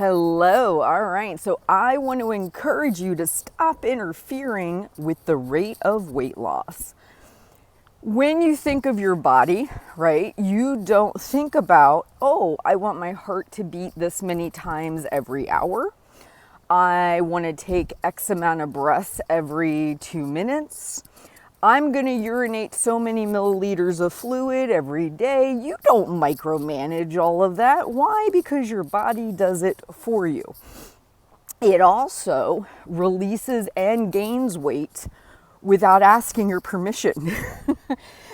Hello. All right. So I want to encourage you to stop interfering with the rate of weight loss. When you think of your body, right, you don't think about, oh, I want my heart to beat this many times every hour. I want to take X amount of breaths every 2 minutes. I'm going to urinate so many milliliters of fluid every day. You don't micromanage all of that. Why? Because your body does it for you. It also releases and gains weight without asking your permission.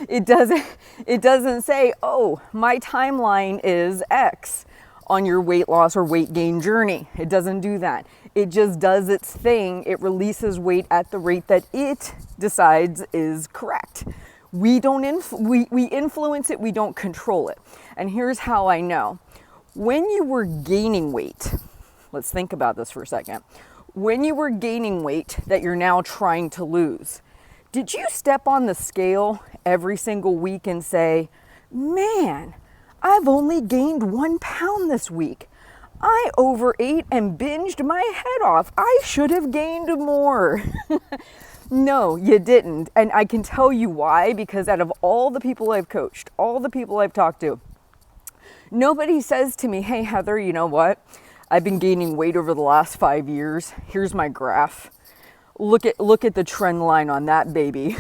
It doesn't say, oh, my timeline is X on your weight loss or weight gain journey. It doesn't do that. It just does its thing. It releases weight at the rate that it decides is correct. We influence it, we don't control it. And here's how I know. When you were gaining weight, let's think about this for a second. When you were gaining weight that you're now trying to lose, did you step on the scale every single week and say, man, I've only gained 1 pound this week. I overate and binged my head off. I should have gained more. No, you didn't. And I can tell you why, because out of all the people I've coached, all the people I've talked to, nobody says to me, hey, Heather, you know what? I've been gaining weight over the last 5 years. Here's my graph. Look at the trend line on that baby.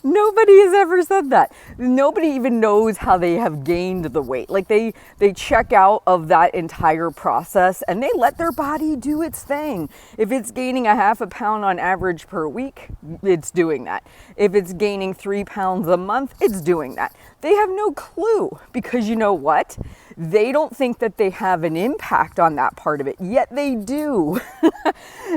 Nobody has ever said that. Nobody even knows how they have gained the weight. Like they check out of that entire process and they let their body do its thing. If it's gaining a half a pound on average per week, it's doing that. If it's gaining 3 pounds a month, it's doing that. They have no clue, because you know what? They don't think that they have an impact on that part of it, yet they do.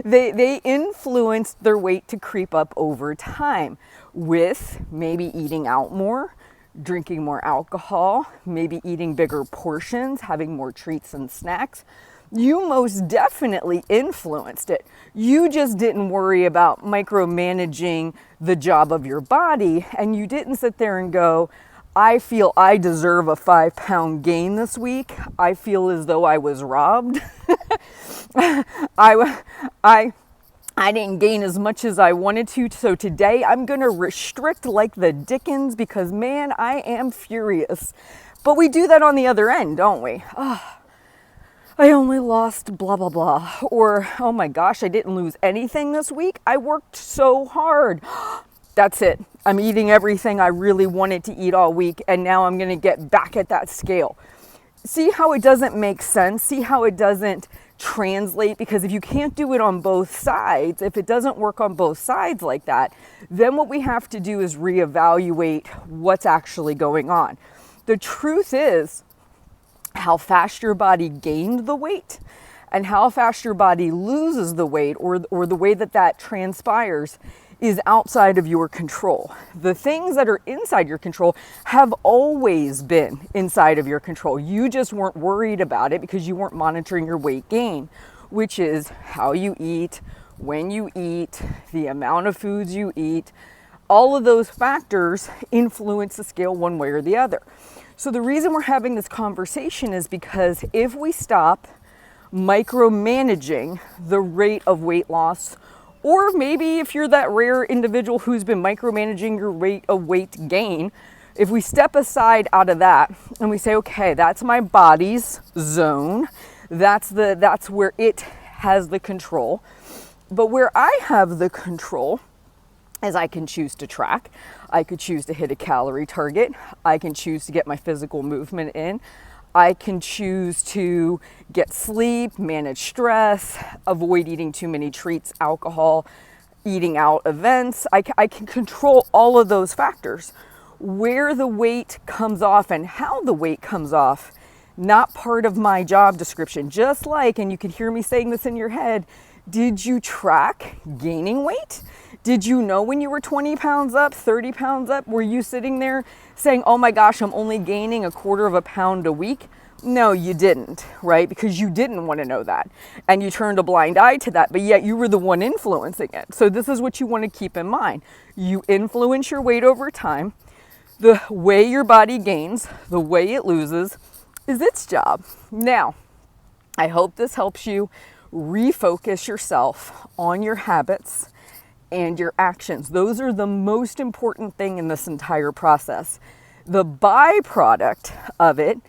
They influence their weight to creep up over time with maybe eating out more, drinking more alcohol, maybe eating bigger portions, having more treats and snacks. You most definitely influenced it. You just didn't worry about micromanaging the job of your body, and you didn't sit there and go, I feel I deserve a 5 pound gain this week. I feel as though I was robbed. I didn't gain as much as I wanted to, so today I'm going to restrict like the dickens because, man, I am furious. But we do that on the other end, don't we? Oh, I only lost blah, blah, blah. Or, oh my gosh, I didn't lose anything this week. I worked so hard. That's it. I'm eating everything I really wanted to eat all week, and now I'm going to get back at that scale. See how it doesn't make sense? See how it doesn't translate? Because if you can't do it on both sides, if it doesn't work on both sides like that, then what we have to do is reevaluate what's actually going on. The truth is, how fast your body gained the weight and how fast your body loses the weight, or the way that transpires, is outside of your control. The things that are inside your control have always been inside of your control. You just weren't worried about it because you weren't monitoring your weight gain, which is how you eat, when you eat, the amount of foods you eat. All of those factors influence the scale one way or the other. So the reason we're having this conversation is because if we stop micromanaging the rate of weight loss, or maybe if you're that rare individual who's been micromanaging your rate of weight gain, if we step aside out of that and we say, okay, that's my body's zone, that's where it has the control. But where I have the control is I can choose to track, I could choose to hit a calorie target, I can choose to get my physical movement in, I can choose to get sleep, manage stress, avoid eating too many treats, alcohol, eating out events. I can control all of those factors. Where the weight comes off and how the weight comes off, not part of my job description. Just like, and you can hear me saying this in your head, did you track gaining weight? Did you know when you were 20 pounds up, 30 pounds up? Were you sitting there saying, oh my gosh, I'm only gaining 1/4 pound a week? No, you didn't, right? Because you didn't want to know that. And you turned a blind eye to that, but yet you were the one influencing it. So this is what you want to keep in mind. You influence your weight over time. The way your body gains, the way it loses, is its job. Now, I hope this helps you refocus yourself on your habits and your actions. Those are the most important thing in this entire process. The byproduct of it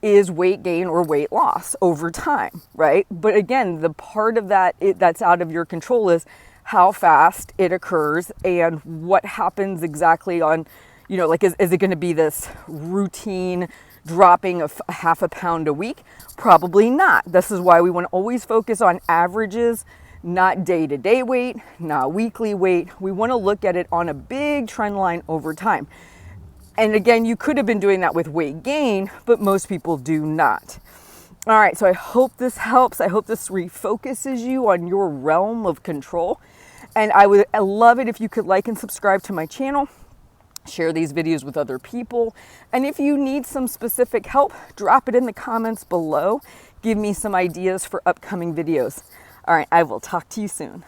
is weight gain or weight loss over time, right? But again, the part of that that's out of your control is how fast it occurs and what happens exactly on, like, is it going to be this routine dropping of half a pound a week? Probably not. This is why we want to always focus on averages, not day-to-day weight, not weekly weight. We want to look at it on a big trend line over time. And again, you could have been doing that with weight gain, but most people do not. All right, so I hope this helps. I hope this refocuses you on your realm of control. And I would love it if you could like and subscribe to my channel, share these videos with other people. And if you need some specific help, drop it in the comments below. Give me some ideas for upcoming videos. All right, I will talk to you soon.